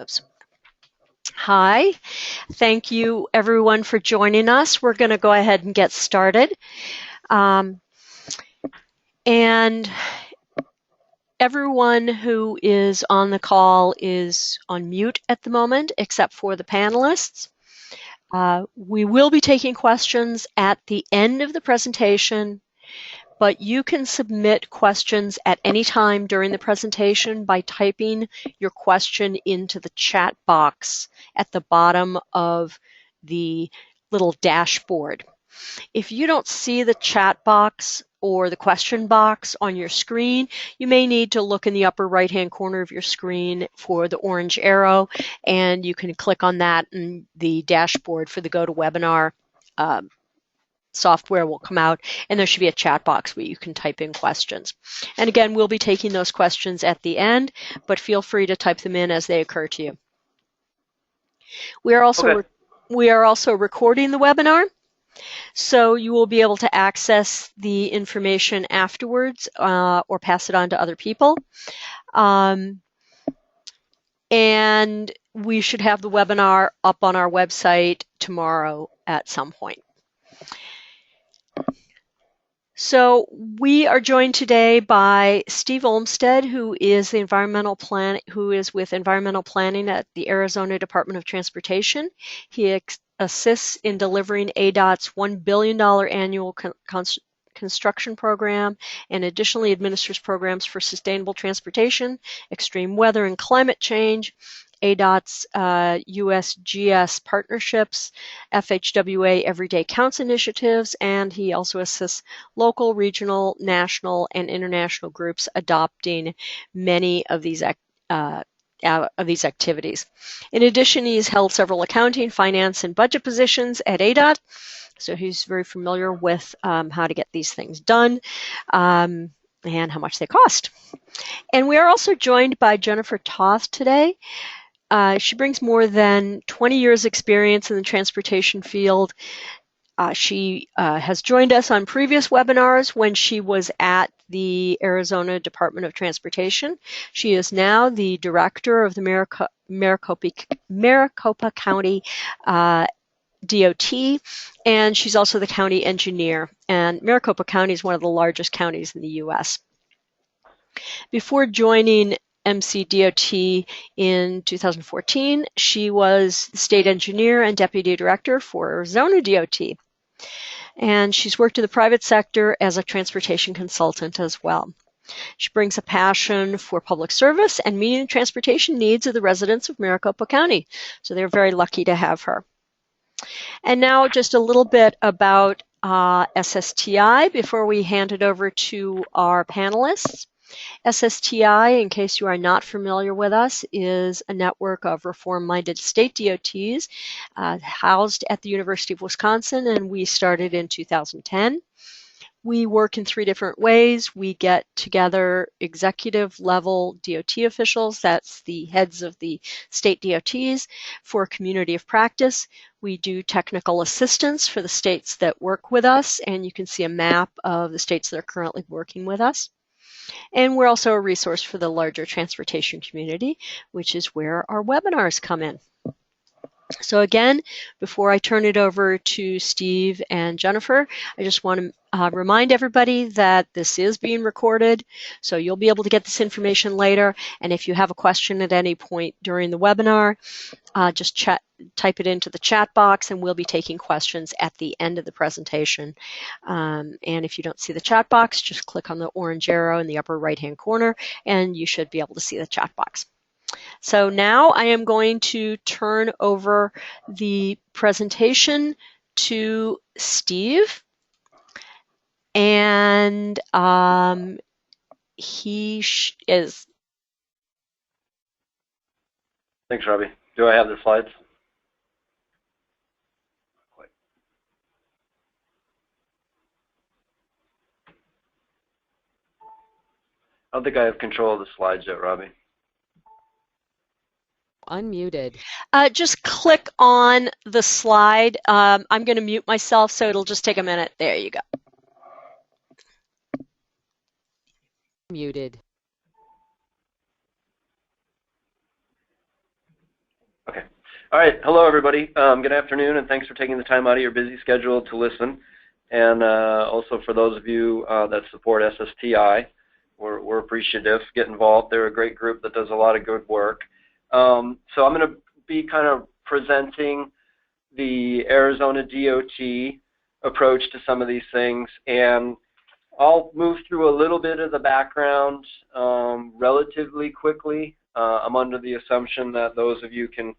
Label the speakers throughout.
Speaker 1: Oops. Hi, thank you everyone for joining us. We're going to go ahead and get started. And everyone who is on the call is on mute at the moment, except for the panelists. We will be taking questions at the end of the presentation, but you can submit questions at any time during the presentation by typing your question into the chat box at the bottom of the little dashboard. If you don't see the chat box or the question box on your screen, you may need to look in the upper right-hand corner of your screen for the orange arrow, and you can click on that, and the dashboard for the GoToWebinar software will come out, and there should be a chat box where you can type in questions. And again, we'll be taking those questions at the end, but feel free to type them in as they occur to you. We are also recording the webinar, so you will be able to access the information afterwards or pass it on to other people. And we should have the webinar up on our website tomorrow at some point. So we are joined today by Steve Olmsted, who is with environmental planning at the Arizona Department of Transportation. He assists in delivering ADOT's $1 billion annual construction program, and additionally administers programs for sustainable transportation, extreme weather and climate change, ADOT's USGS partnerships, FHWA Everyday Counts initiatives, and he also assists local, regional, national, and international groups adopting many of these activities. In addition, he's held several accounting, finance, and budget positions at ADOT, so he's very familiar with how to get these things done and how much they cost. And we are also joined by Jennifer Toth today. She brings more than 20 years experience in the transportation field. She has joined us on previous webinars when she was at the Arizona Department of Transportation. She is now the director of the Maricopa County DOT, and she's also the county engineer. And Maricopa County is one of the largest counties in the U.S. Before joining MCDOT in 2014, she was the state engineer and deputy director for Arizona DOT. And she's worked in the private sector as a transportation consultant as well. She brings a passion for public service and meeting the transportation needs of the residents of Maricopa County. So they're very lucky to have her. And now just a little bit about SSTI before we hand it over to our panelists. SSTI, in case you are not familiar with us, is a network of reform-minded state DOTs housed at the University of Wisconsin, and we started in 2010. We work in 3 different ways. We get together executive level DOT officials, that's the heads of the state DOTs, for a community of practice. We do technical assistance for the states that work with us, and you can see a map of the states that are currently working with us. And we're also a resource for the larger transportation community, which is where our webinars come in. So again, before I turn it over to Steve and Jennifer, I just want to remind everybody that this is being recorded, so you'll be able to get this information later. And if you have a question at any point during the webinar, just type it into the chat box, and we'll be taking questions at the end of the presentation. And if you don't see the chat box, just click on the orange arrow in the upper right-hand corner, and you should be able to see the chat box. So now I am going to turn over the presentation to Steve, and he is.
Speaker 2: Thanks, Robbie. Do I have the slides? I don't think I have control of the slides yet, Robbie.
Speaker 3: Unmuted.
Speaker 1: Just click on the slide. I'm going to mute myself, so it'll just take a minute. There you go.
Speaker 3: Muted.
Speaker 2: All right, hello everybody. Good afternoon, and thanks for taking the time out of your busy schedule to listen. And also for those of you that support SSTI, we're appreciative. Get involved. They're a great group that does a lot of good work. So I'm going to be kind of presenting the Arizona DOT approach to some of these things, and I'll move through a little bit of the background relatively quickly. I'm under the assumption that those of you can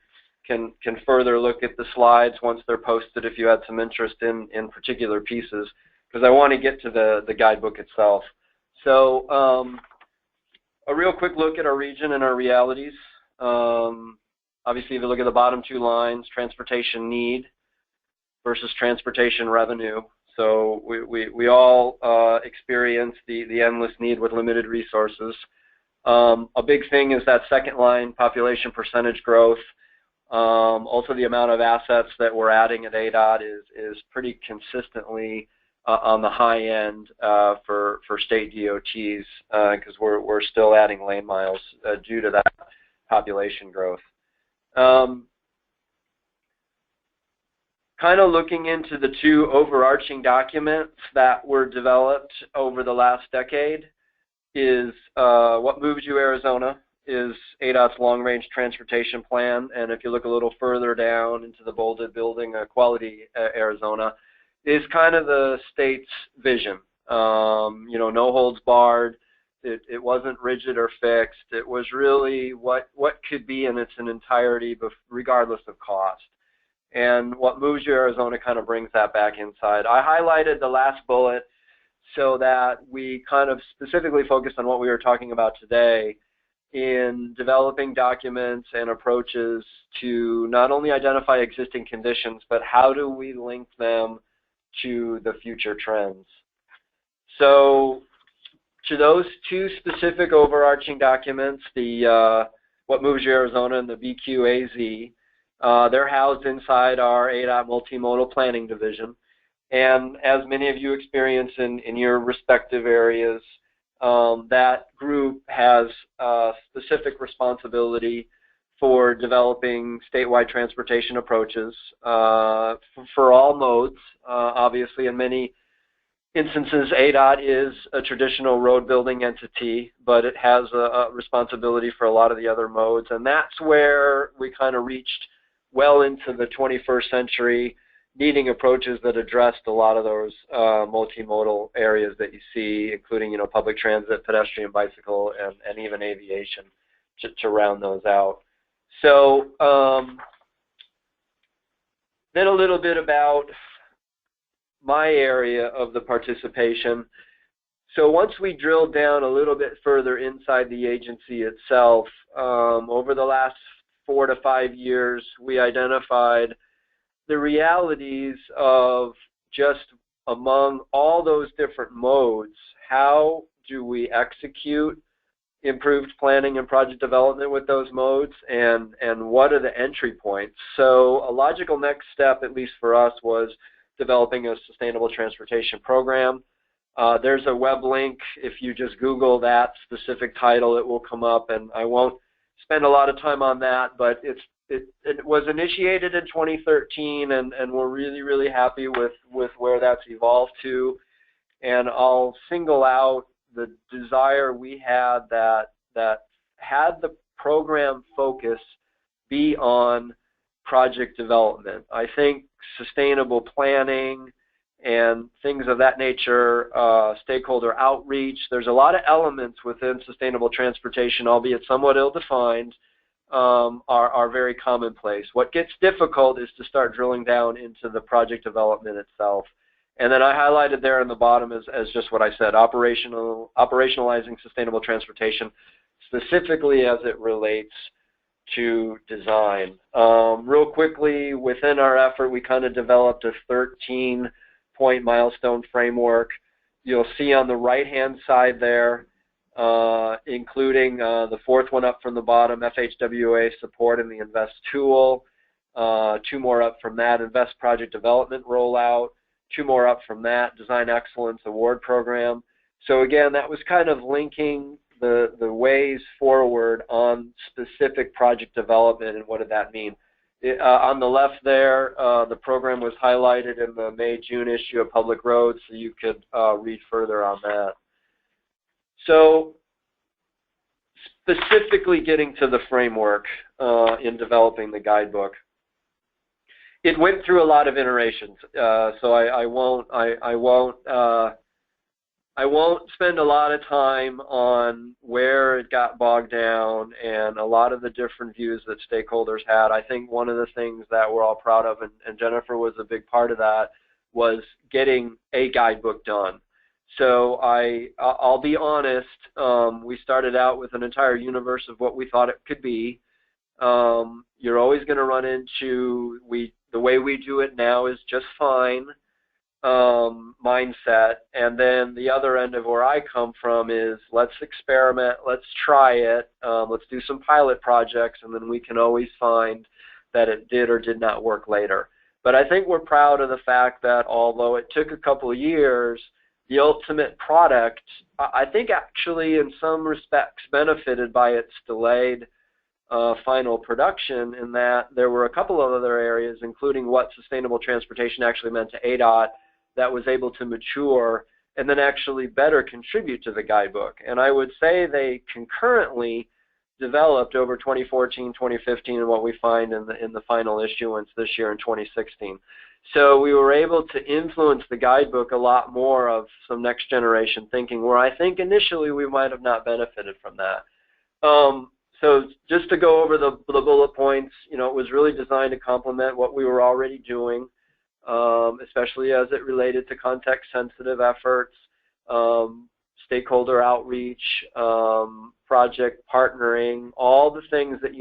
Speaker 2: further look at the slides once they're posted if you had some interest in particular pieces, because I want to get to the guidebook itself. So a real quick look at our region and our realities. Obviously, if you look at the bottom two lines, transportation need versus transportation revenue. So we all experience the endless need with limited resources. A big thing is that second line, population percentage growth. Also, the amount of assets that we're adding at ADOT is pretty consistently on the high end for state DOTs because we're still adding lane miles due to that population growth. Kind of looking into the two overarching documents that were developed over the last decade is What Moves You, Arizona, is ADOT's long-range transportation plan, and if you look a little further down into the bolded building, Quality Arizona, is kind of the state's vision. You know, no holds barred. It wasn't rigid or fixed. It was really what could be in its entirety, regardless of cost. And What Moves You, Arizona kind of brings that back inside. I highlighted the last bullet so that we kind of specifically focused on what we were talking about today, in developing documents and approaches to not only identify existing conditions, but how do we link them to the future trends. So to those two specific overarching documents, the What Moves You, Arizona and the VQAZ, they're housed inside our ADOT Multimodal Planning Division. And as many of you experience in your respective areas, that group has specific responsibility for developing statewide transportation approaches for all modes. Obviously, in many instances, ADOT is a traditional road building entity, but it has a responsibility for a lot of the other modes. And that's where we kind of reached well into the 21st century, needing approaches that addressed a lot of those multimodal areas that you see, including, you know, public transit, pedestrian, bicycle, and even aviation to round those out. So then a little bit about my area of the participation. So once we drilled down a little bit further inside the agency itself, over the last 4 to 5 years, we identified the realities of just among all those different modes, how do we execute improved planning and project development with those modes, and what are the entry points? So a logical next step, at least for us, was developing a sustainable transportation program. There's a web link. If you just Google that specific title, it will come up, and I won't spend a lot of time on that, but it was initiated in 2013, and we're really happy with where that's evolved to. And I'll single out the desire we had that had the program focus be on project development. I think sustainable planning and things of that nature, stakeholder outreach, there's a lot of elements within sustainable transportation, albeit somewhat ill-defined, are very commonplace. What gets difficult is to start drilling down into the project development itself. And then I highlighted there in the bottom as just what I said, operationalizing sustainable transportation, specifically as it relates to design. Real quickly, within our effort, we kind of developed a 13-point milestone framework. You'll see on the right-hand side there, including the fourth one up from the bottom, FHWA support and the INVEST tool. 2 more up from that, INVEST project development rollout. 2 more up from that, Design Excellence Award Program. So again, that was kind of linking the ways forward on specific project development and what did that mean. On the left there, the program was highlighted in the May-June issue of Public Roads, so you could read further on that. So specifically getting to the framework in developing the guidebook, it went through a lot of iterations. So I won't spend a lot of time on where it got bogged down and a lot of the different views that stakeholders had. I think one of the things that we're all proud of, and Jennifer was a big part of that, was getting a guidebook done. So I'll be honest, we started out with an entire universe of what we thought it could be. You're always going to run into, the way we do it now is just fine mindset, and then the other end of where I come from is let's experiment, let's try it, let's do some pilot projects, and then we can always find that it did or did not work later. But I think we're proud of the fact that although it took a couple of years, the ultimate product, I think actually in some respects benefited by its delayed final production, in that there were a couple of other areas, including what sustainable transportation actually meant to ADOT, that was able to mature and then actually better contribute to the guidebook. And I would say they concurrently developed over 2014, 2015, and what we find in the final issuance this year in 2016. So we were able to influence the guidebook a lot more of some next generation thinking, where I think initially we might have not benefited from that. So just to go over the bullet points, it was really designed to complement what we were already doing, especially as it related to context-sensitive efforts, stakeholder outreach, project partnering, all the things that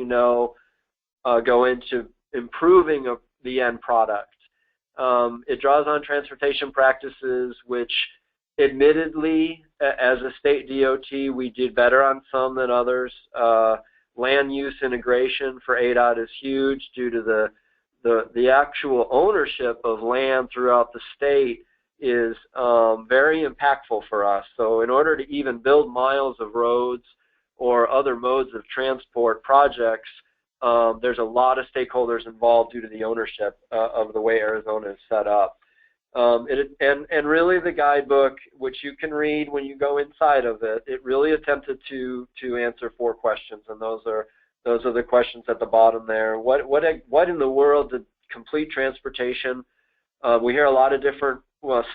Speaker 2: go into improving the end product. It draws on transportation practices, which admittedly, as a state DOT, we did better on some than others. Land use integration for ADOT is huge due to the actual ownership of land throughout the state is very impactful for us. So in order to even build miles of roads or other modes of transport projects, there's a lot of stakeholders involved due to the ownership of the way Arizona is set up. And really the guidebook, which you can read when you go inside of it, it really attempted to answer 4 questions, and those are the questions at the bottom there. What in the world did complete transportation? We hear a lot of different,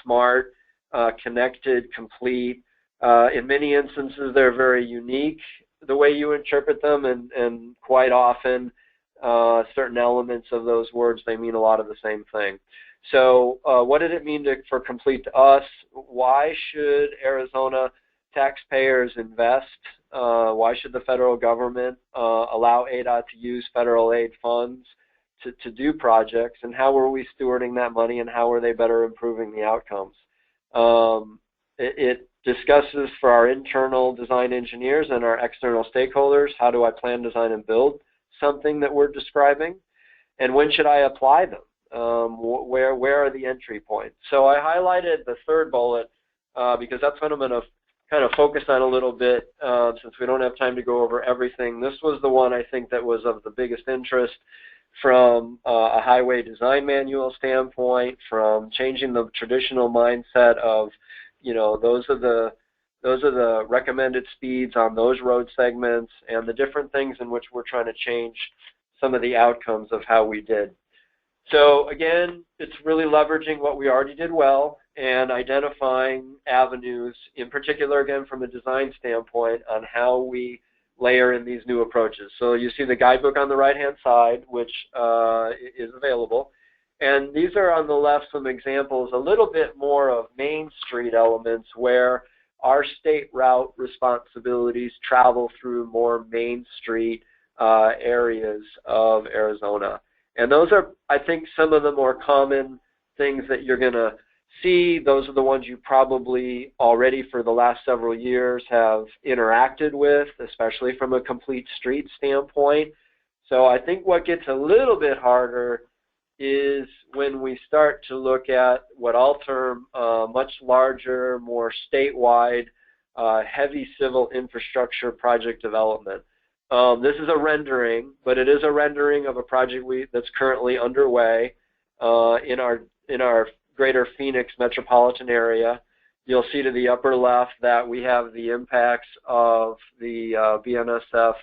Speaker 2: smart, connected, complete. In many instances, they're very unique the way you interpret them, and quite often certain elements of those words, they mean a lot of the same thing. So what did it mean for complete to us? Why should Arizona taxpayers invest? Why should the federal government allow ADOT to use federal aid funds to do projects? And how are we stewarding that money, and how are they better improving the outcomes? It discusses for our internal design engineers and our external stakeholders, how do I plan, design, and build something that we're describing? And when should I apply them? Where are the entry points? So I highlighted the third bullet because that's what I'm going to kind of focus on a little bit since we don't have time to go over everything. This was the one I think that was of the biggest interest from a highway design manual standpoint, from changing the traditional mindset of, those are the recommended speeds on those road segments, and the different things in which we're trying to change some of the outcomes of how we did. So again, it's really leveraging what we already did well and identifying avenues, in particular, again, from a design standpoint, on how we layer in these new approaches. So you see the guidebook on the right-hand side, which is available. And these are on the left some examples, a little bit more of Main Street elements where our state route responsibilities travel through more Main Street areas of Arizona. And those are, I think, some of the more common things that you're going to see. Those are the ones you probably already for the last several years have interacted with, especially from a complete street standpoint. So I think what gets a little bit harder is when we start to look at what I'll term much larger, more statewide, heavy civil infrastructure project development. This is a rendering, but it is a rendering of a project that's currently underway in our greater Phoenix metropolitan area. You'll see to the upper left that we have the impacts of the BNSF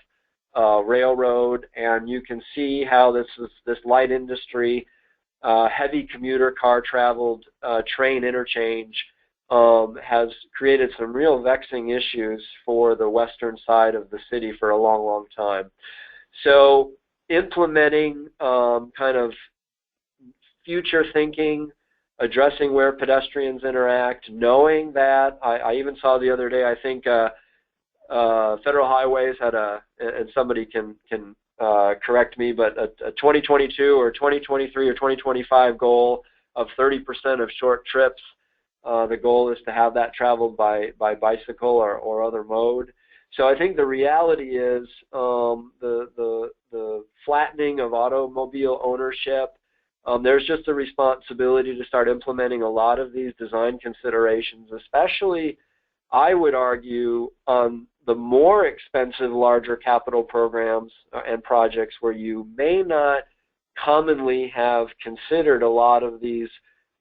Speaker 2: railroad, and you can see how this light industry, heavy commuter car traveled train interchange has created some real vexing issues for the western side of the city for a long, long time. So implementing kind of future thinking, addressing where pedestrians interact, knowing that, I even saw the other day, I think Federal Highways had and somebody can correct me, but a 2022 or 2023 or 2025 goal of 30% of short trips. The goal is to have that traveled by bicycle or other mode. So I think the reality is the flattening of automobile ownership. There's just a responsibility to start implementing a lot of these design considerations, especially, I would argue, on the more expensive, larger capital programs and projects where you may not commonly have considered a lot of these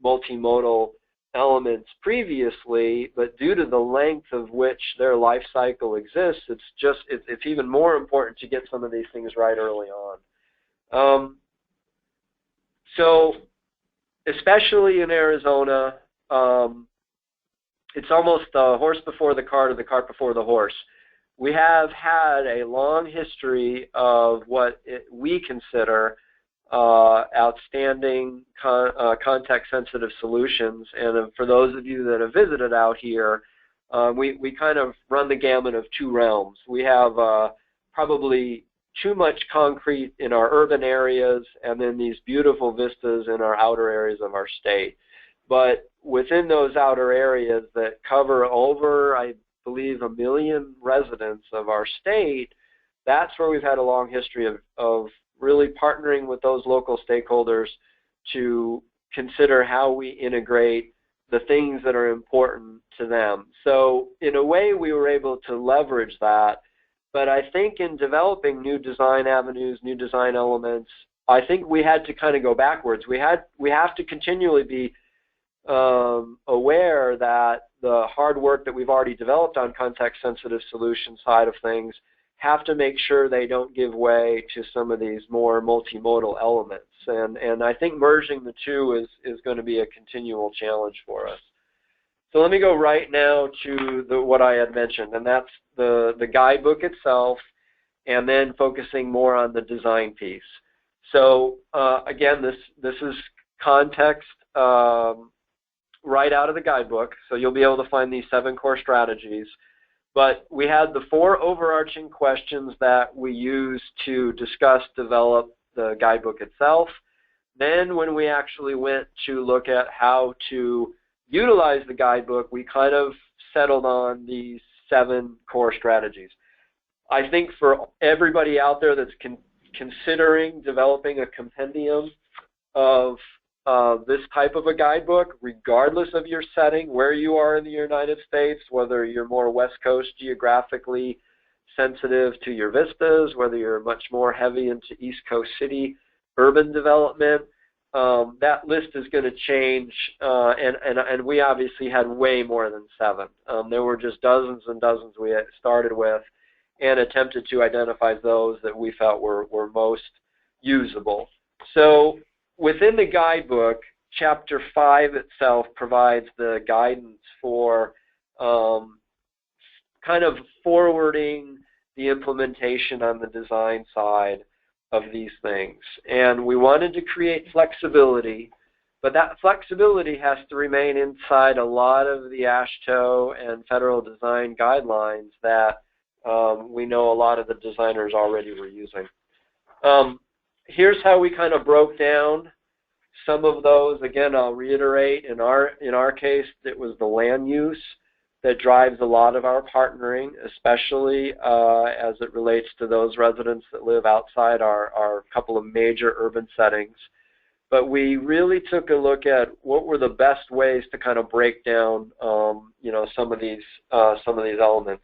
Speaker 2: multimodal elements previously, but due to the length of which their life cycle exists, it's even more important to get some of these things right early on. So especially in Arizona, it's almost the horse before the cart or the cart before the horse. We have had a long history of what we consider outstanding context-sensitive solutions. And for those of you that have visited out here, we kind of run the gamut of two realms. We have probably too much concrete in our urban areas, and then these beautiful vistas in our outer areas of our state. But within those outer areas that cover over, I believe, 1 million residents of our state, that's where we've had a long history of really partnering with those local stakeholders to consider how we integrate the things that are important to them. So in a way, we were able to leverage that. But I think in developing new design avenues, new design elements, I think we had to kind of go backwards. We have to continually be aware that the hard work that we've already developed on context-sensitive solution side of things have to make sure they don't give way to some of these more multimodal elements. And I think merging the two is going to be a continual challenge for us. So let me go right now to what I had mentioned, and that's the guidebook itself, and then focusing more on the design piece. So again, this is context right out of the guidebook, so you'll be able to find these 7 core strategies. But we had the 4 overarching questions that we used to develop the guidebook itself. Then when we actually went to look at how to utilize the guidebook, we kind of settled on these 7 core strategies. I think for everybody out there that's considering developing a compendium of this type of a guidebook, regardless of your setting, where you are in the United States, whether you're more West Coast geographically sensitive to your vistas, whether you're much more heavy into East Coast city urban development, that list is going to change, and we obviously had way more than 7. There were just dozens and dozens we had started with and attempted to identify those that we felt were most usable. So within the guidebook, Chapter 5 itself provides the guidance for kind of forwarding the implementation on the design side of these things. And we wanted to create flexibility, but that flexibility has to remain inside a lot of the AASHTO and federal design guidelines that we know a lot of the designers already were using. Here's how we kind of broke down some of those. Again, I'll reiterate, in our case, it was the land use that drives a lot of our partnering, especially as it relates to those residents that live outside our couple of major urban settings. But we really took a look at what were the best ways to kind of break down, some of these elements.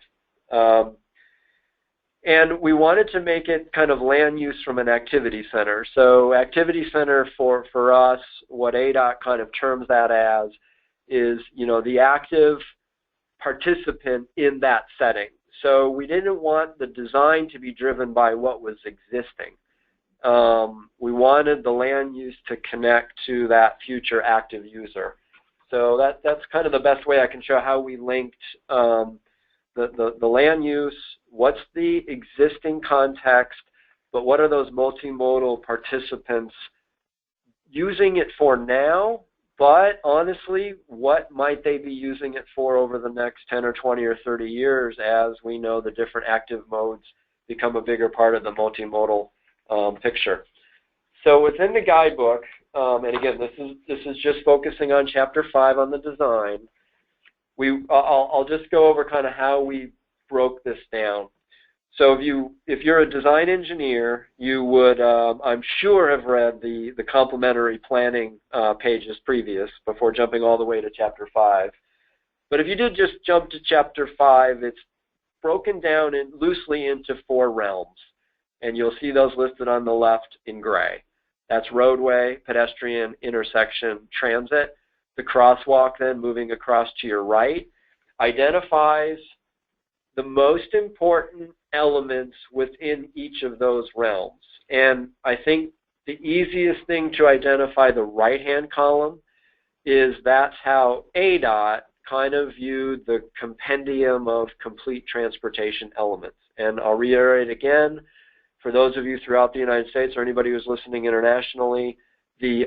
Speaker 2: And we wanted to make it kind of land use from an activity center. So activity center for us, what ADOT kind of terms that as is, you know, the active participant in that setting. So we didn't want the design to be driven by what was existing. We wanted the land use to connect to that future active user. So that's kind of the best way I can show how we linked the land use, what's the existing context, but what are those multimodal participants using it for now, but honestly, what might they be using it for over the next 10 or 20 or 30 years as we know the different active modes become a bigger part of the multimodal picture. So within the guidebook, and again, this is just focusing on Chapter 5 on the design, I'll just go over kind of how we broke this down. So if you're a design engineer, you would, I'm sure, have read the complementary planning pages previous before jumping all the way to Chapter 5. But if you did just jump to Chapter 5, it's broken down loosely into 4 realms. And you'll see those listed on the left in gray. That's roadway, pedestrian, intersection, transit. The crosswalk then moving across to your right identifies the most important elements within each of those realms. And I think the easiest thing to identify the right-hand column is that's how ADOT kind of viewed the compendium of complete transportation elements. And I'll reiterate again, for those of you throughout the United States or anybody who's listening internationally, the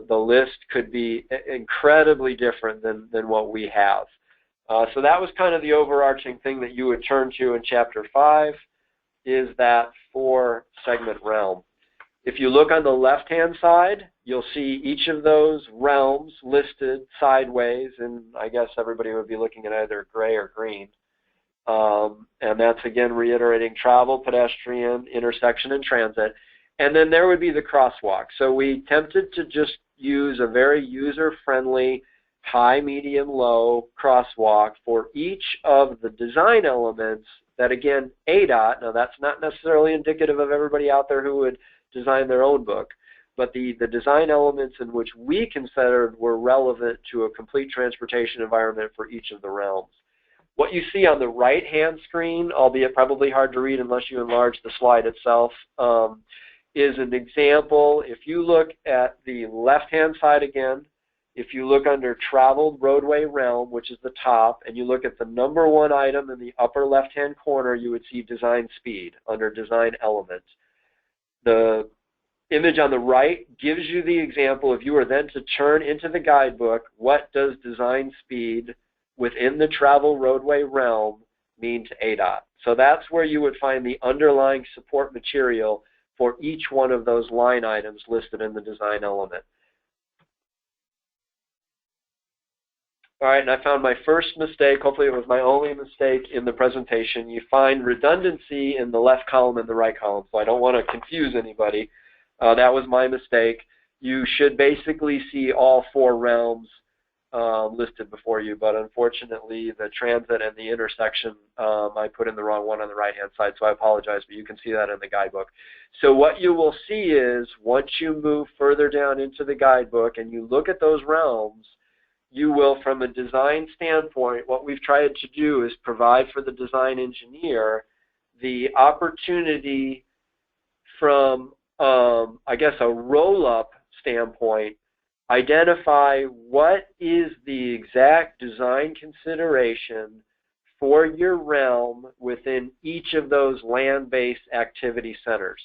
Speaker 2: list could be incredibly different than what we have. So that was kind of the overarching thing that you would turn to in Chapter 5, is that 4-segment realm. If you look on the left-hand side, you'll see each of those realms listed sideways, and I guess everybody would be looking at either gray or green. And that's, again, reiterating travel, pedestrian, intersection, and transit. And then there would be the crosswalk. So we attempted to just use a very user-friendly high, medium, low crosswalk for each of the design elements that, again, ADOT, now that's not necessarily indicative of everybody out there who would design their own book, but the design elements in which we considered were relevant to a complete transportation environment for each of the realms. What you see on the right-hand screen, albeit probably hard to read unless you enlarge the slide itself, is an example. If you look at the left-hand side again, if you look under traveled roadway realm, which is the top, and you look at the number 1 item in the upper left-hand corner, you would see design speed under design element. The image on the right gives you the example. If you were then to turn into the guidebook, what does design speed within the travel roadway realm mean to ADOT? So that's where you would find the underlying support material for each one of those line items listed in the design element. All right, and I found my first mistake. Hopefully it was my only mistake in the presentation. You find redundancy in the left column and the right column, so I don't want to confuse anybody. That was my mistake. You should basically see all 4 realms listed before you, but unfortunately the transit and the intersection, I put in the wrong one on the right-hand side, so I apologize, but you can see that in the guidebook. So what you will see is once you move further down into the guidebook and you look at those realms, you will, from a design standpoint, what we've tried to do is provide for the design engineer the opportunity from, I guess, a roll-up standpoint, identify what is the exact design consideration for your realm within each of those land-based activity centers.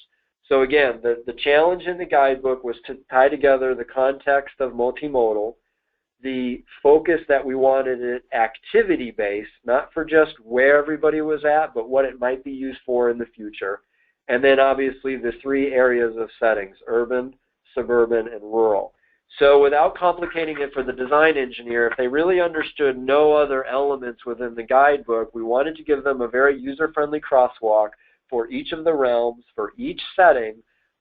Speaker 2: So again, the challenge in the guidebook was to tie together the context of multimodal, the focus that we wanted it activity-based, not for just where everybody was at, but what it might be used for in the future. And then obviously the 3 areas of settings, urban, suburban, and rural. So without complicating it for the design engineer, if they really understood no other elements within the guidebook, we wanted to give them a very user-friendly crosswalk for each of the realms, for each setting,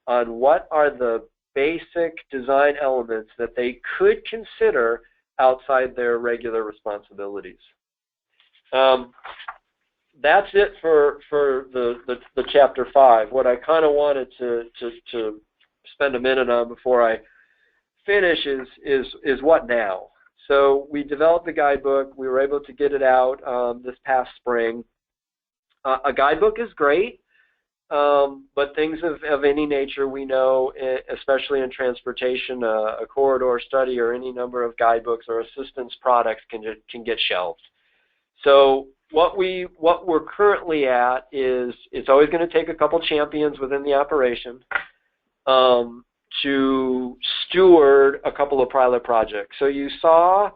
Speaker 2: on what are the basic design elements that they could consider outside their regular responsibilities. that's it for the chapter 5. What I kind of wanted to spend a minute on before I finish is what now. So we developed the guidebook. We were able to get it out this past spring. A guidebook is great, but things of any nature, we know, especially in transportation, a corridor study or any number of guidebooks or assistance products can get shelved. So what we're currently at is it's always going to take a couple champions within the operation to steward a couple of pilot projects. So you saw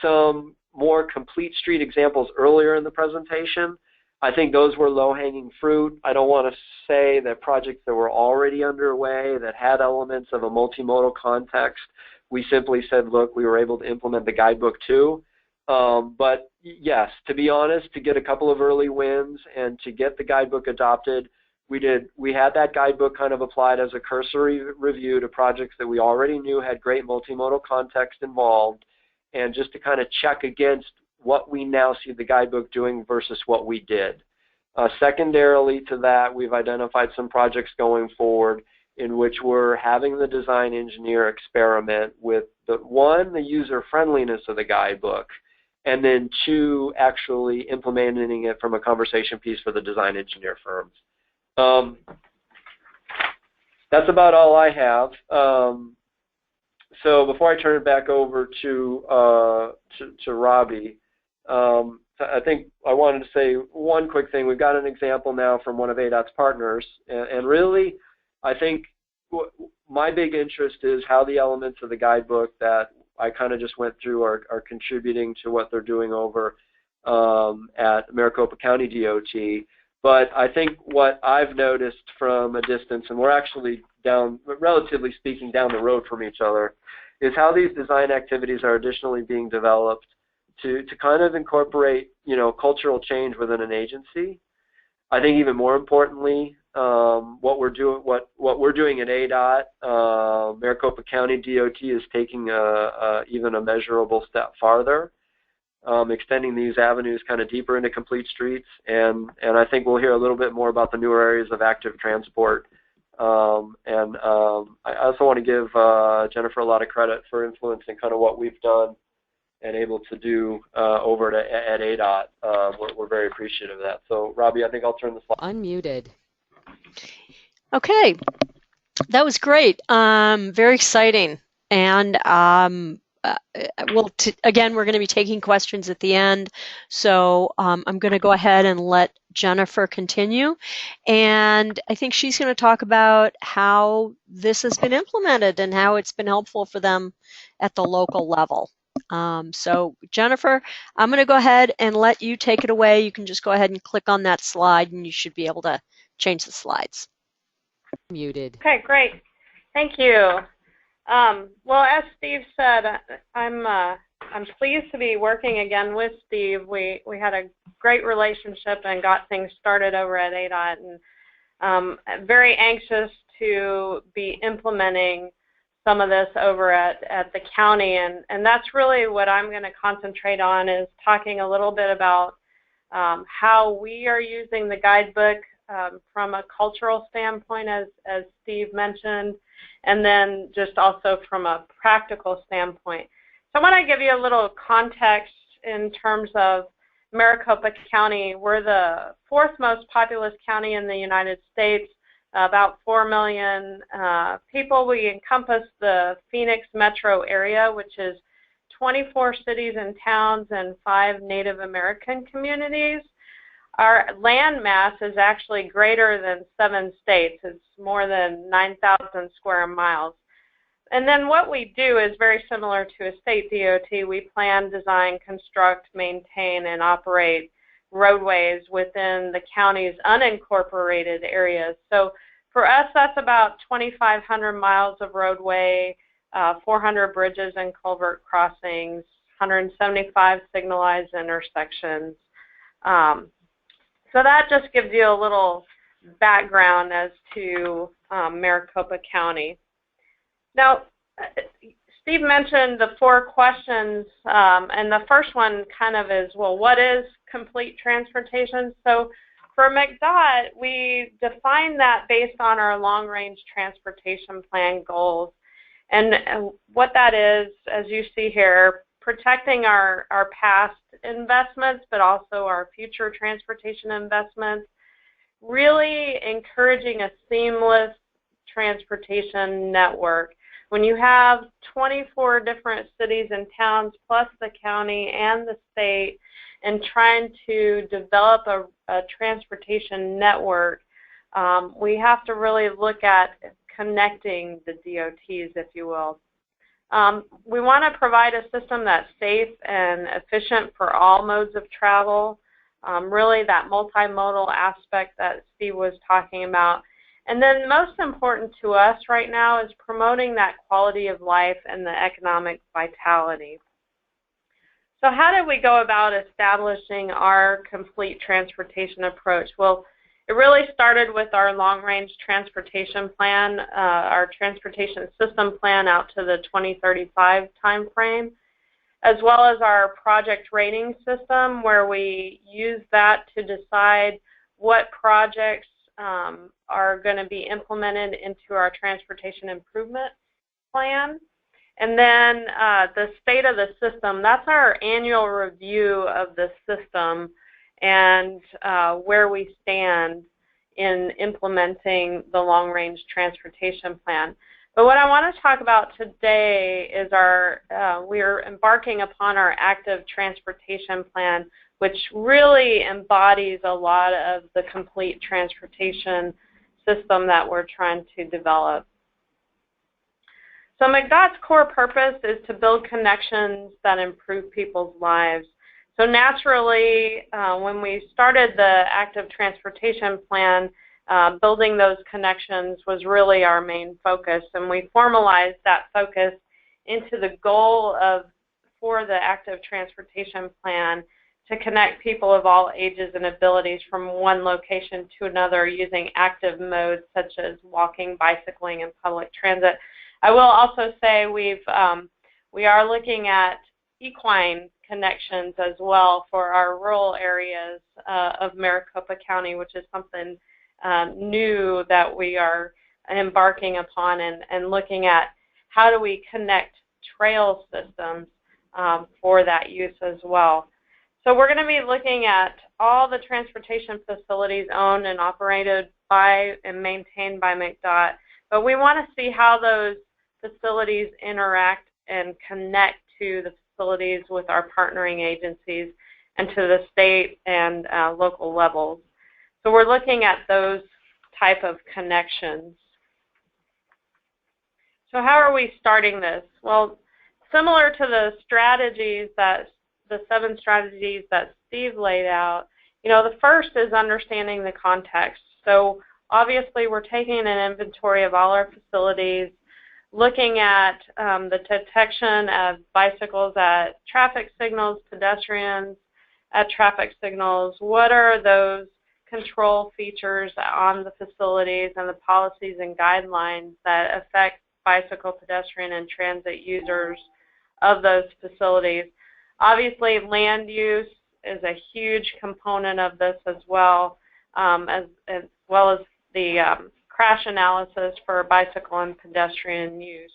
Speaker 2: some more complete street examples earlier in the presentation. I think those were low-hanging fruit. I don't want to say that projects that were already underway that had elements of a multimodal context, we simply said, look, we were able to implement the guidebook too. But yes, to be honest, to get a couple of early wins and to get the guidebook adopted, we had that guidebook kind of applied as a cursory review to projects that we already knew had great multimodal context involved, and just to kind of check against what we now see the guidebook doing versus what we did. Secondarily to that, we've identified some projects going forward in which we're having the design engineer experiment with the user friendliness of the guidebook, and then 2, actually implementing it from a conversation piece for the design engineer firms. That's about all I have. So before I turn it back over to Robbie, I think I wanted to say one quick thing. We've got an example now from one of ADOT's partners, and really, I think my big interest is how the elements of the guidebook that I kind of just went through are contributing to what they're doing over at Maricopa County DOT. But I think what I've noticed from a distance, and we're actually down, relatively speaking, down the road from each other, is how these design activities are additionally being developed to kind of incorporate, cultural change within an agency. I think even more importantly, what we're doing at ADOT, Maricopa County DOT is taking even a measurable step farther, extending these avenues kind of deeper into complete streets, and I think we'll hear a little bit more about the newer areas of active transport. I also want to give Jennifer a lot of credit for influencing kind of what we've done and able to do over at ADOT. We're very appreciative of that. So, Robbie, I think I'll turn the slide.
Speaker 3: Unmuted.
Speaker 1: Okay, that was great. Very exciting. And again, we're going to be taking questions at the end. So I'm going to go ahead and let Jennifer continue. And I think she's going to talk about how this has been implemented and how it's been helpful for them at the local level. So Jennifer, I'm going to go ahead and let you take it away. You can just go ahead and click on that slide and you should be able to change the slides.
Speaker 3: Muted.
Speaker 4: Okay, great. Thank you. Well, as Steve said, I'm pleased to be working again with Steve. We had a great relationship and got things started over at ADOT, and very anxious to be implementing some of this over at the county, and that's really what I'm going to concentrate on, is talking a little bit about how we are using the guidebook from a cultural standpoint, as Steve mentioned, and then just also from a practical standpoint. So I want to give you a little context in terms of Maricopa County. We're the 4th most populous county in the United States, about 4 million people. We encompass the Phoenix metro area, which is 24 cities and towns and 5 Native American communities. Our land mass is actually greater than 7 states. It's more than 9,000 square miles. And then what we do is very similar to a state DOT. We plan, design, construct, maintain, and operate roadways within the county's unincorporated areas. So for us, that's about 2,500 miles of roadway, 400 bridges and culvert crossings, 175 signalized intersections. So that just gives you a little background as to Maricopa County. Now, Steve mentioned the 4 questions, and the first one kind of is, well, what is complete transportation. So for McDOT, we define that based on our long-range transportation plan goals. And what that is, as you see here, protecting our past investments, but also our future transportation investments, really encouraging a seamless transportation network. When you have 24 different cities and towns, plus the county and the state, and trying to develop a transportation network, we have to really look at connecting the DOTs, if you will. We want to provide a system that's safe and efficient for all modes of travel, really that multimodal aspect that Steve was talking about. And then most important to us right now is promoting that quality of life and the economic vitality. So how did we go about establishing our complete transportation approach? Well, it really started with our long-range transportation plan, our transportation system plan out to the 2035 timeframe, as well as our project rating system, where we use that to decide what projects are going to be implemented into our transportation improvement plan. And then the state of the system, that's our annual review of the system and where we stand in implementing the long-range transportation plan. But what I want to talk about today is we're embarking upon our active transportation plan, which really embodies a lot of the complete transportation system that we're trying to develop. So McDOT's core purpose is to build connections that improve people's lives. So naturally, when we started the active transportation plan, building those connections was really our main focus, and we formalized that focus into the goal for the active transportation plan to connect people of all ages and abilities from one location to another using active modes such as walking, bicycling, and public transit. I will also say we are looking at equine connections as well for our rural areas of Maricopa County, which is something new that we are embarking upon and looking at how do we connect trail systems for that use as well. So we're going to be looking at all the transportation facilities owned and operated by and maintained by McDOT, but we want to see how those facilities interact and connect to the facilities with our partnering agencies and to the state and local levels. So we're looking at those type of connections. So how are we starting this? Well, similar to the strategies the 7 strategies that Steve laid out, the first is understanding the context. So obviously we're taking an inventory of all our facilities, looking at the detection of bicycles at traffic signals, pedestrians at traffic signals. What are those control features on the facilities and the policies and guidelines that affect bicycle, pedestrian, and transit users of those facilities? Obviously, land use is a huge component of this as well as the crash analysis for bicycle and pedestrian use.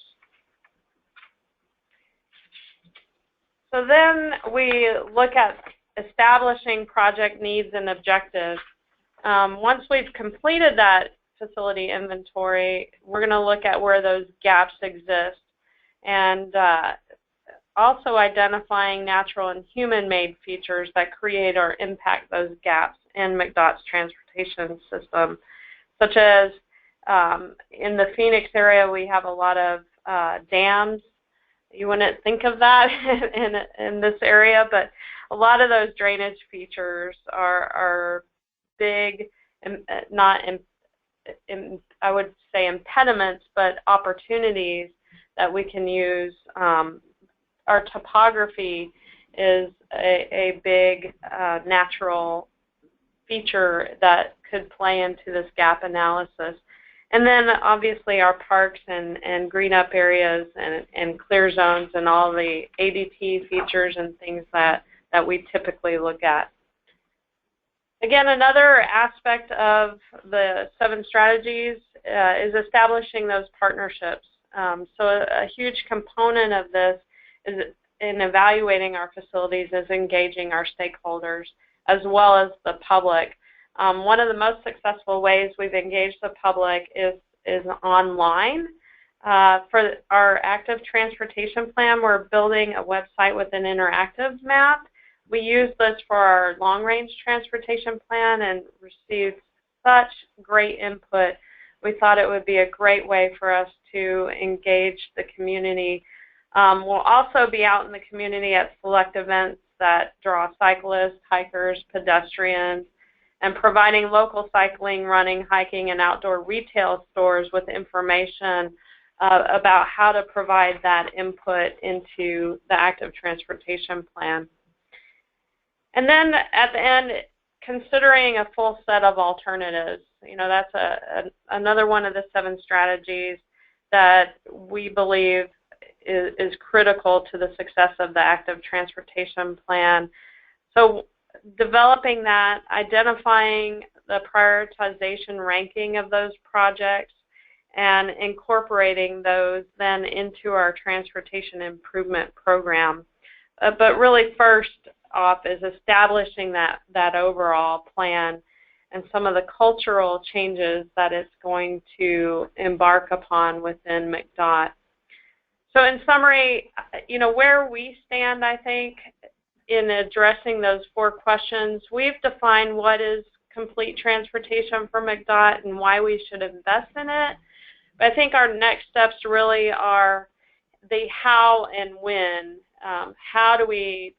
Speaker 4: So then we look at establishing project needs and objectives. Once we've completed that facility inventory, we're going to look at where those gaps exist and also identifying natural and human-made features that create or impact those gaps in McDOT's transportation system, such as in the Phoenix area, we have a lot of dams. You wouldn't think of that in this area, but a lot of those drainage features are big, not I would say impediments, but opportunities that we can use. Our topography is a big natural feature that could play into this gap analysis. And then obviously our parks and green up areas and clear zones and all the ADT features and things that we typically look at. Again, another aspect of the 7 strategies is establishing those partnerships. So a huge component of this is in evaluating our facilities is engaging our stakeholders as well as the public. One of the most successful ways we've engaged the public is online. For our active transportation plan, we're building a website with an interactive map. We use this for our long-range transportation plan and received such great input. We thought it would be a great way for us to engage the community. We'll also be out in the community at select events that draw cyclists, hikers, pedestrians, and providing local cycling, running, hiking, and outdoor retail stores with information about how to provide that input into the active transportation plan. And then at the end, considering a full set of alternatives. You know, that's another one of the 7 strategies that we believe is critical to the success of the active transportation plan. So developing that, identifying the prioritization ranking of those projects, and incorporating those then into our transportation improvement program. But really first off is establishing that overall plan and some of the cultural changes that it's going to embark upon within McDOT. So in summary, you know, where we stand, I think, in addressing those 4 questions, we've defined what is complete transportation for McDOT and why we should invest in it. But I think our next steps really are the how and when. How do we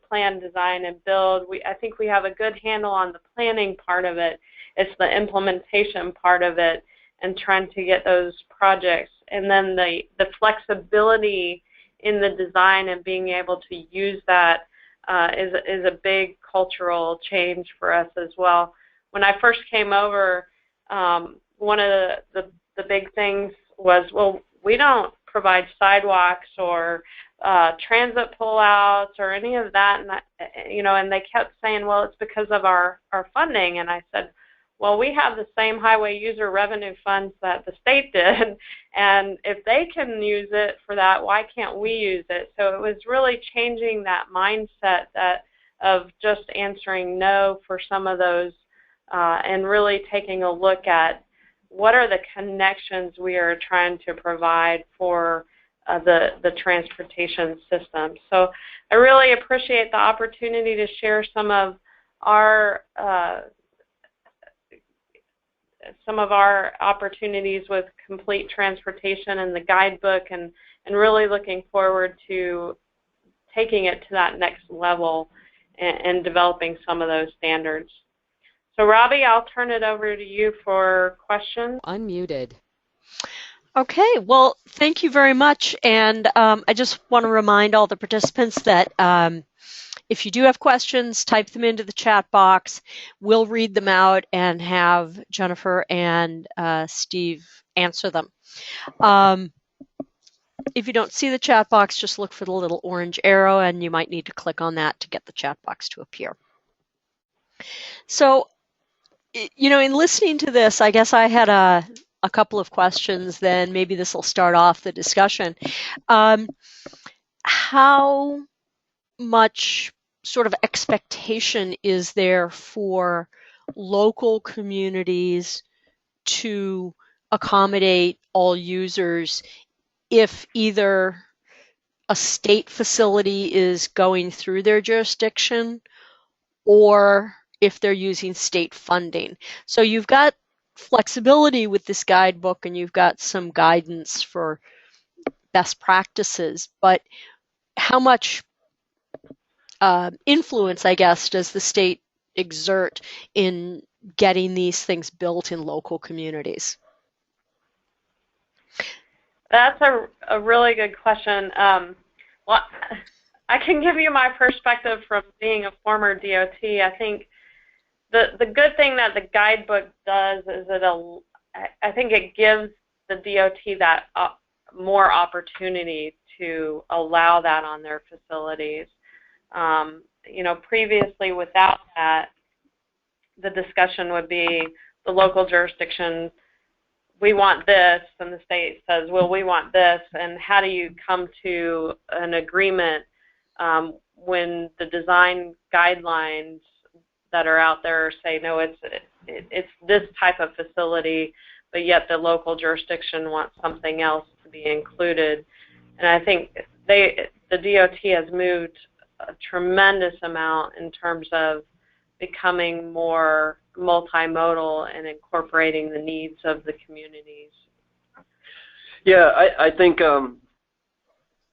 Speaker 4: plan, design, and build? I think we have a good handle on the planning part of it. It's the implementation part of it and trying to get those projects. And then the flexibility in the design and being able to use that is a big cultural change for us as well. When I first came over, one of the big things was, well, we don't provide sidewalks or transit pullouts or any of that, and you know, and they kept saying, well, it's because of our funding. And I said, well, we have the same highway user revenue funds that the state did, and if they can use it for that, why can't we use it? So it was really changing that mindset of just answering no for some of those, and really taking a look at what are the connections we are trying to provide for the transportation system. So I really appreciate the opportunity to share some of our opportunities with complete transportation and the guidebook, and really looking forward to taking it to that next level and developing some of those standards. So Robbie, I'll turn it over to you for questions.
Speaker 3: Unmuted.
Speaker 1: Okay, well, thank you very much. And I just want to remind all the participants that if you do have questions, type them into the chat box. We'll read them out and have Jennifer and Steve answer them. If you don't see the chat box, just look for the little orange arrow, and you might need to click on that to get the chat box to appear. So, you know, in listening to this, I guess I had a couple of questions. Then maybe this will start off the discussion. How much sort of expectation is there for local communities to accommodate all users if either a state facility is going through their jurisdiction or if they're using state funding? So you've got flexibility with this guidebook and you've got some guidance for best practices, but how much influence, I guess, does the state exert in getting these things built in local communities?
Speaker 4: That's a really good question. Well, I can give you my perspective from being a former DOT. I think the good thing that the guidebook does is I think it gives the DOT that more opportunity to allow that on their facilities. You know, previously without that, the discussion would be the local jurisdiction, we want this, and the state says, well, we want this, and how do you come to an agreement when the design guidelines that are out there say, no, it's this type of facility, but yet the local jurisdiction wants something else to be included. And I think the DOT has moved a tremendous amount in terms of becoming more multimodal and incorporating the needs of the communities.
Speaker 2: Yeah, I think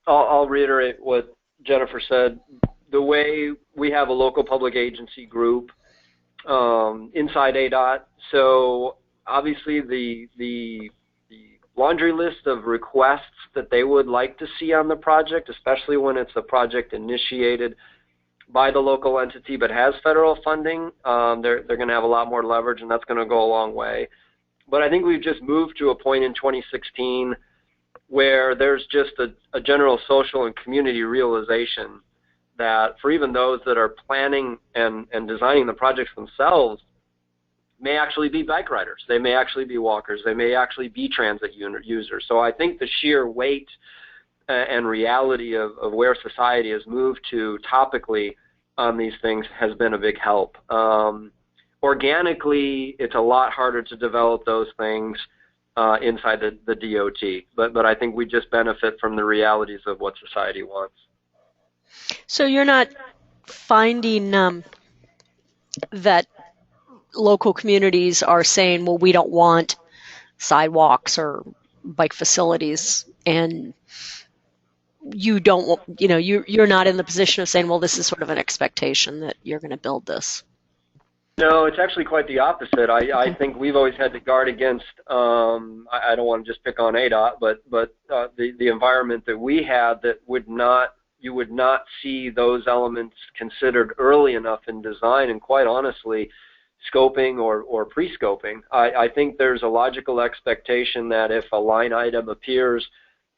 Speaker 2: I'll reiterate what Jennifer said. The way we have a local public agency group inside ADOT, so obviously the laundry list of requests that they would like to see on the project, especially when it's a project initiated by the local entity but has federal funding, they're going to have a lot more leverage, and that's going to go a long way. But I think we've just moved to a point in 2016 where there's just a general social and community realization that for even those that are planning and designing the projects themselves, may actually be bike riders, they may actually be walkers, they may actually be transit users. So I think the sheer weight and reality of where society has moved to topically on these things has been a big help. Organically, it's a lot harder to develop those things inside the DOT, but I think we just benefit from the realities of what society wants.
Speaker 1: So you're not finding that local communities are saying, well, we don't want sidewalks or bike facilities, and you don't, you're not in the position of saying, well, this is sort of an expectation that you're going to build this.
Speaker 2: No, it's actually quite the opposite. I think we've always had to guard against, I don't want to just pick on ADOT, but the environment that we had that you would not see those elements considered early enough in design, and quite honestly, scoping or pre-scoping. I think there's a logical expectation that if a line item appears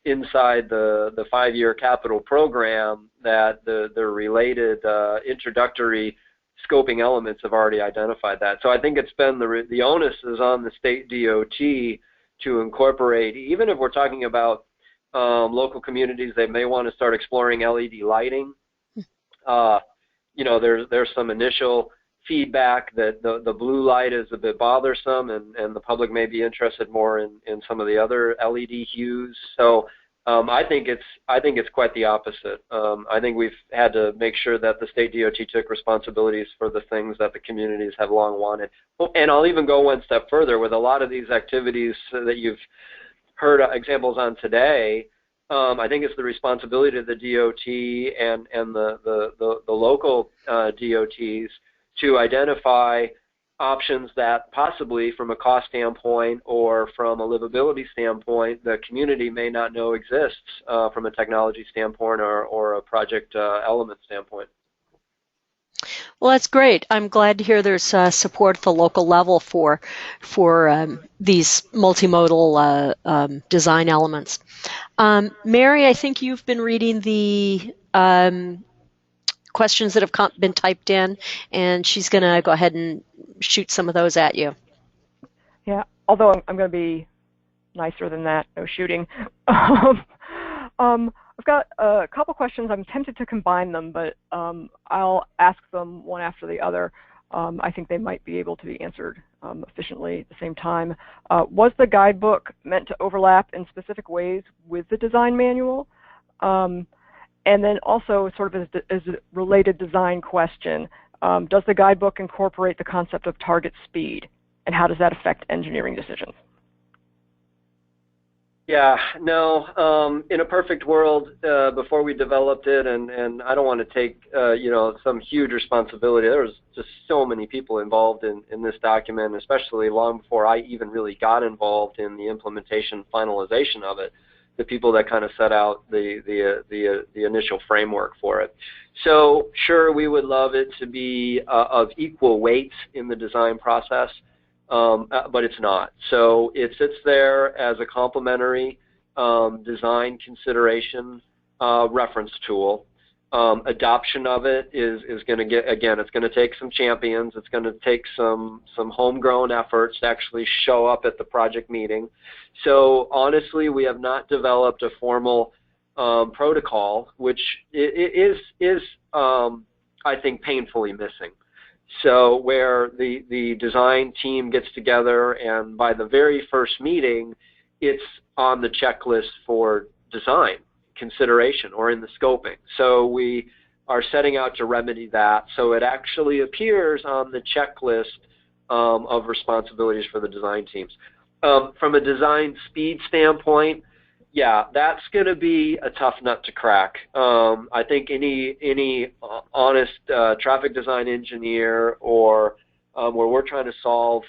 Speaker 2: inside the 5-year capital program, that the related introductory scoping elements have already identified that. So I think it's been the onus is on the state DOT to incorporate, even if we're talking about local communities, they may want to start exploring LED lighting. There's some initial feedback that the blue light is a bit bothersome, and the public may be interested more in some of the other LED hues. So I think it's quite the opposite. I think we've had to make sure that the state DOT took responsibilities for the things that the communities have long wanted. And I'll even go one step further with a lot of these activities that you've heard examples on today. I think it's the responsibility of the DOT and the local DOTs to identify options that possibly from a cost standpoint or from a livability standpoint the community may not know exists from a technology standpoint or a project element standpoint.
Speaker 1: Well, that's great. I'm glad to hear there's support at the local level for these multimodal design elements. Mary, I think you've been reading the questions that have been typed in, and she's going to go ahead and shoot some of those at you.
Speaker 5: Yeah, although I'm going to be nicer than that, no shooting. I've got a couple questions. I'm tempted to combine them, but I'll ask them one after the other. I think they might be able to be answered efficiently at the same time. Was the guidebook meant to overlap in specific ways with the design manual? And then also, sort of as a related design question, does the guidebook incorporate the concept of target speed, and how does that affect engineering decisions?
Speaker 2: Yeah, no, in a perfect world, before we developed it, and I don't want to take, some huge responsibility. There was just so many people involved in this document, especially long before I even really got involved in the implementation, finalization of it, the people that kind of set out the initial framework for it. So sure, we would love it to be of equal weight in the design process. But it's not. So it sits there as a complementary design consideration reference tool. adoption of it is going to get, again, it's going to take some champions. It's going to take some homegrown efforts to actually show up at the project meeting. So honestly, we have not developed a formal protocol, which is I think painfully missing. So where the design team gets together, and by the very first meeting, it's on the checklist for design consideration or in the scoping. So we are setting out to remedy that, so it actually appears on the checklist of responsibilities for the design teams. From a design speed standpoint, yeah, that's going to be a tough nut to crack. I think any honest traffic design engineer, or where we're trying to solve,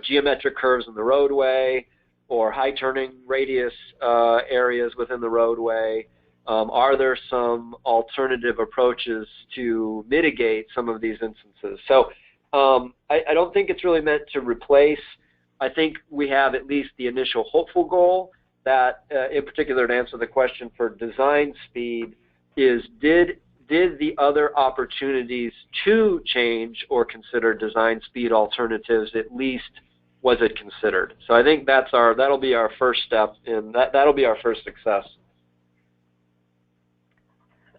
Speaker 2: geometric curves in the roadway or high turning radius areas within the roadway, are there some alternative approaches to mitigate some of these instances? So I don't think it's really meant to replace. I think we have at least the initial hopeful goal that, in particular, to answer the question for design speed, is did the other opportunities to change or consider design speed alternatives, at least was it considered? So I think that'll be our first step, and that'll be our first success.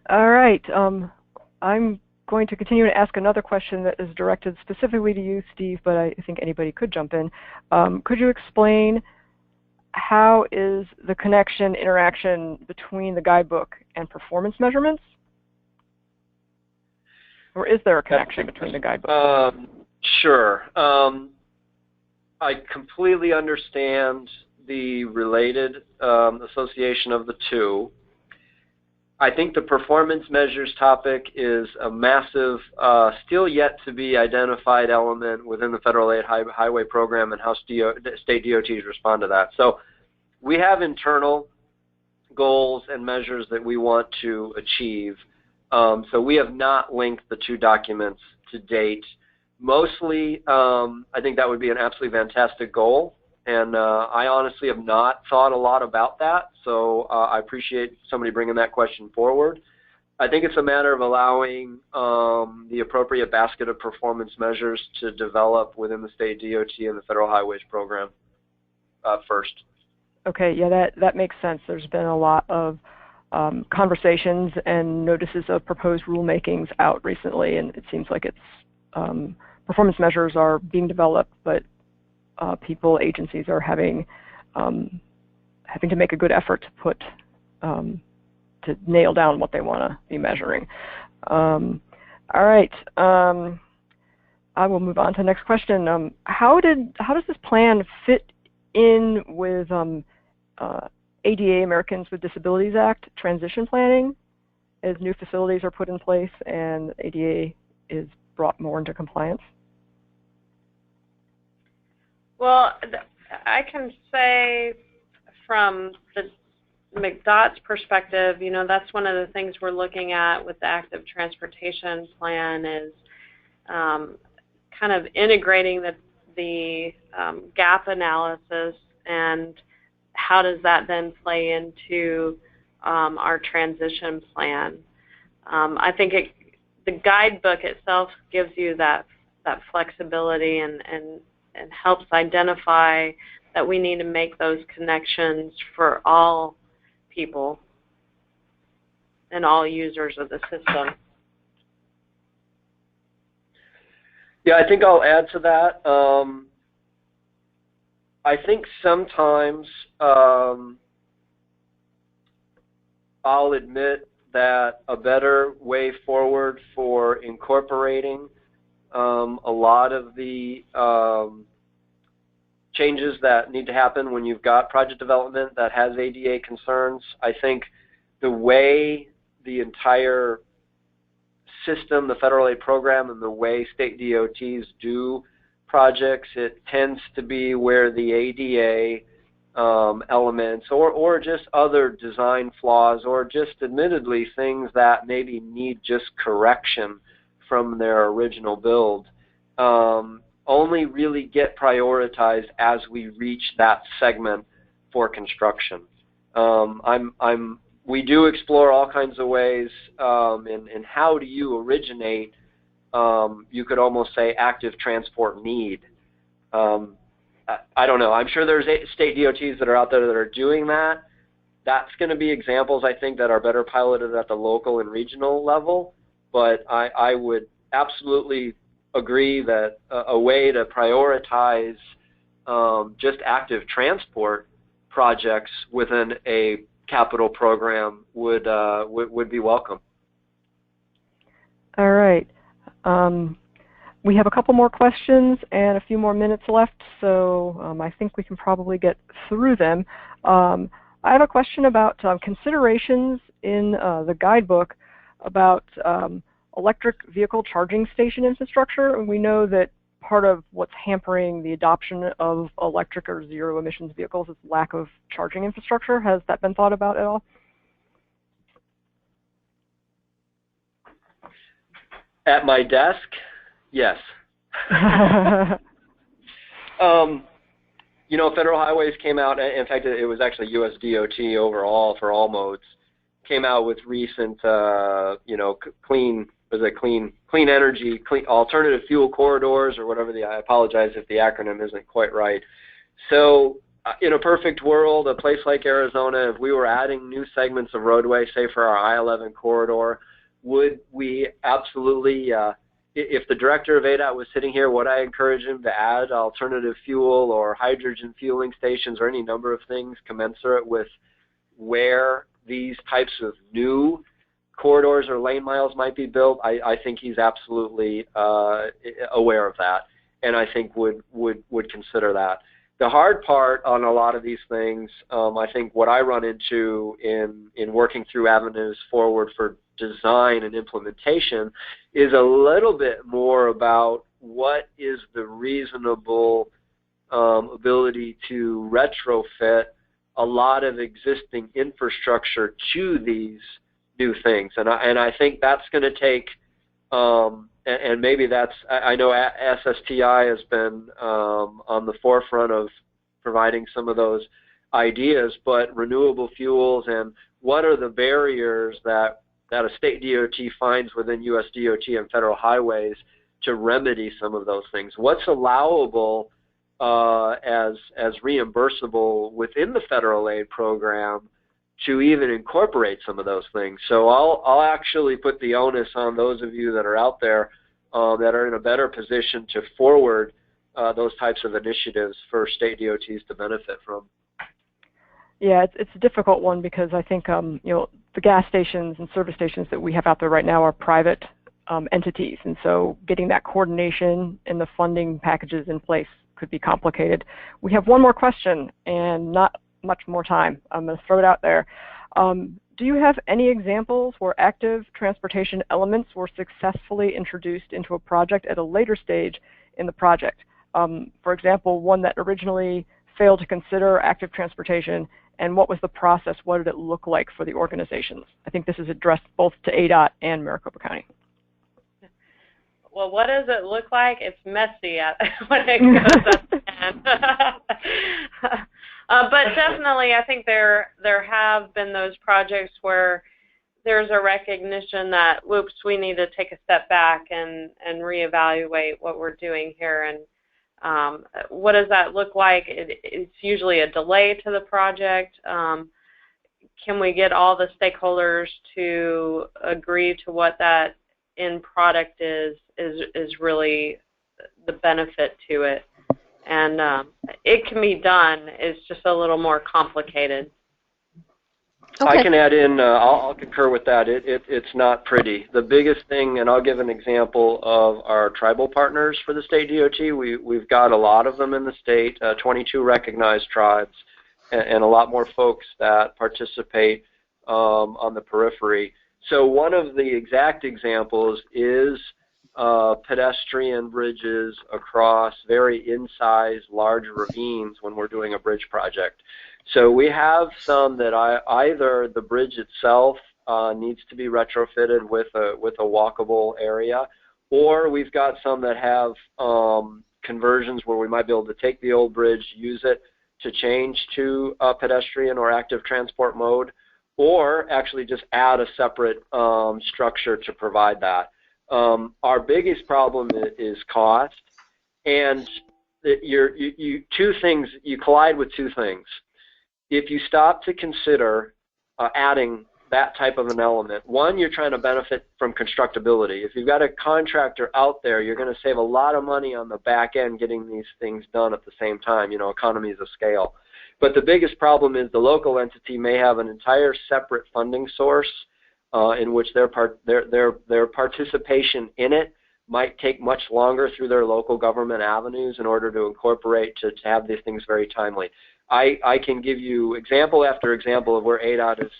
Speaker 5: All right. I'm going to continue to ask another question that is directed specifically to you, Steve, but I think anybody could jump in. Could you explain how is the interaction between the guidebook and performance measurements? Or is there a connection between the guidebook?
Speaker 2: Sure. I completely understand the related association of the two. I think the performance measures topic is a massive, still yet to be identified element within the Federal Aid Highway Program and how state DOTs respond to that. So we have internal goals and measures that we want to achieve. So we have not linked the two documents to date. Mostly, I think that would be an absolutely fantastic goal. And I honestly have not thought a lot about that, so I appreciate somebody bringing that question forward. I think it's a matter of allowing the appropriate basket of performance measures to develop within the state DOT and the Federal Highways Program first.
Speaker 5: Okay, yeah, that makes sense. There's been a lot of conversations and notices of proposed rulemakings out recently, and it seems like it's performance measures are being developed, but agencies are having to make a good effort to put to nail down what they want to be measuring. All right, I will move on to the next question. How does this plan fit in with ADA, Americans with Disabilities Act transition planning, as new facilities are put in place and ADA is brought more into compliance?
Speaker 4: Well, I can say from the McDOT's perspective, that's one of the things we're looking at with the active transportation plan is kind of integrating the gap analysis, and how does that then play into our transition plan. I think the guidebook itself gives you that flexibility and helps identify that we need to make those connections for all people and all users of the system.
Speaker 2: Yeah, I think I'll add to that. I think sometimes I'll admit that a better way forward for incorporating a lot of the changes that need to happen when you've got project development that has ADA concerns. I think the way the entire system, the federal aid program, and the way state DOTs do projects, it tends to be where the ADA elements or just other design flaws, or just admittedly things that maybe need just correction from their original build, only really get prioritized as we reach that segment for construction. I'm we do explore all kinds of ways, and how do you originate, you could almost say, active transport need. I don't know. I'm sure there's state DOTs that are out there that are doing that. That's going to be examples, I think, that are better piloted at the local and regional level. But I would absolutely agree that a way to prioritize just active transport projects within a capital program would be welcome.
Speaker 5: All right. We have a couple more questions and a few more minutes left, so I think we can probably get through them. I have a question about considerations in the guidebook about electric vehicle charging station infrastructure. And we know that part of what's hampering the adoption of electric or zero emissions vehicles is lack of charging infrastructure. Has that been thought about at all?
Speaker 2: At my desk, yes. You know, Federal Highways came out, in fact, it was actually US DOT overall for all modes, came out with recent, you know, clean energy, alternative fuel corridors, or whatever I apologize if the acronym isn't quite right. So in a perfect world, a place like Arizona, if we were adding new segments of roadway, say for our I-11 corridor, would we absolutely, if the director of ADOT was sitting here, would I encourage him to add alternative fuel or hydrogen fueling stations or any number of things commensurate with where these types of new corridors or lane miles might be built? I think he's absolutely aware of that, and I think would consider that. The hard part on a lot of these things, I think what I run into in working through avenues forward for design and implementation is a little bit more about what is the reasonable ability to retrofit a lot of existing infrastructure to these new things. And I think that's going to take, and maybe that's, I know SSTI has been on the forefront of providing some of those ideas, but renewable fuels and what are the barriers that a state DOT finds within US DOT and federal highways to remedy some of those things. What's allowable as reimbursable within the federal aid program to even incorporate some of those things. So I'll actually put the onus on those of you that are out there that are in a better position to forward those types of initiatives for state DOTs to benefit from.
Speaker 5: Yeah, it's a difficult one because I think you know, the gas stations and service stations that we have out there right now are private entities, and so getting that coordination and the funding packages in place could be complicated. We have one more question and not much more time. I'm going to throw it out there. Do you have any examples where active transportation elements were successfully introduced into a project at a later stage in the project? For example, one that originally failed to consider active transportation, and what was the process? What did it look like for the organizations? I think this is addressed both to ADOT and Maricopa County.
Speaker 4: Well, what does it look like? It's messy when it goes up the end. But definitely, I think there have been those projects where there's a recognition that, whoops, we need to take a step back and reevaluate what we're doing here. And what does that look like? It's usually a delay to the project. Can we get all the stakeholders to agree to what that end product is really the benefit to it? And it can be done. It's just a little more complicated.
Speaker 1: Okay.
Speaker 2: I can add in, I'll concur with that. It's not pretty. The biggest thing, and I'll give an example of our tribal partners for the state DOT. We've got a lot of them in the state, 22 recognized tribes, and a lot more folks that participate on the periphery. So one of the exact examples is pedestrian bridges across very incised, large ravines when we're doing a bridge project. So we have some that either the bridge itself needs to be retrofitted with a walkable area, or we've got some that have conversions where we might be able to take the old bridge, use it to change to a pedestrian or active transport mode, or actually just add a separate structure to provide that. Our biggest problem is cost, and you collide with two things. If you stop to consider adding that type of an element, one, you're trying to benefit from constructability. If you've got a contractor out there, you're going to save a lot of money on the back end getting these things done at the same time, economies of scale. But the biggest problem is the local entity may have an entire separate funding source in which their participation in it might take much longer through their local government avenues in order to incorporate to have these things very timely. I can give you example after example of where ADOT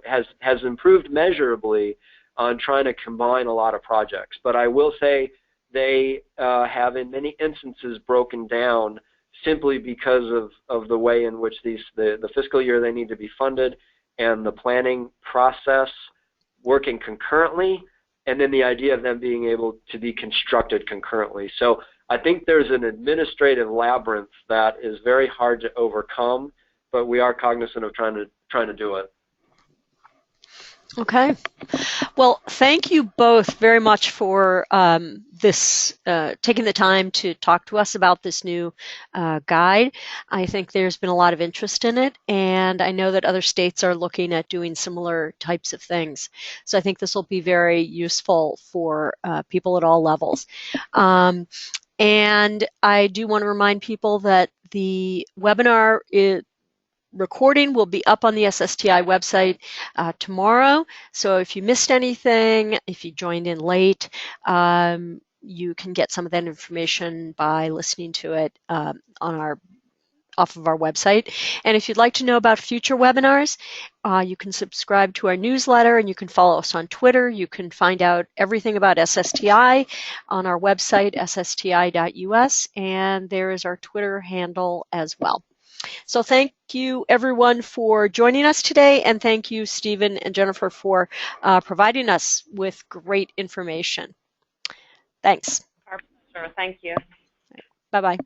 Speaker 2: has improved measurably on trying to combine a lot of projects. But I will say they have in many instances broken down simply because of the way in which the fiscal year they need to be funded and the planning process working concurrently, and then the idea of them being able to be constructed concurrently. So I think there's an administrative labyrinth that is very hard to overcome, but we are cognizant of trying to do it.
Speaker 1: Okay. Well, thank you both very much for taking the time to talk to us about this new guide. I think there's been a lot of interest in it, and I know that other states are looking at doing similar types of things. So I think this will be very useful for people at all levels. And I do want to remind people that the webinar recording will be up on the SSTI website tomorrow. So if you missed anything, if you joined in late, you can get some of that information by listening to it off of our website. And if you'd like to know about future webinars, you can subscribe to our newsletter, and you can follow us on Twitter. You can find out everything about SSTI on our website, ssti.us, and there is our Twitter handle as well. So thank you, everyone, for joining us today, and thank you, Stephen and Jennifer, for providing us with great information. Thanks.
Speaker 4: Our pleasure. Thank you.
Speaker 1: Bye-bye.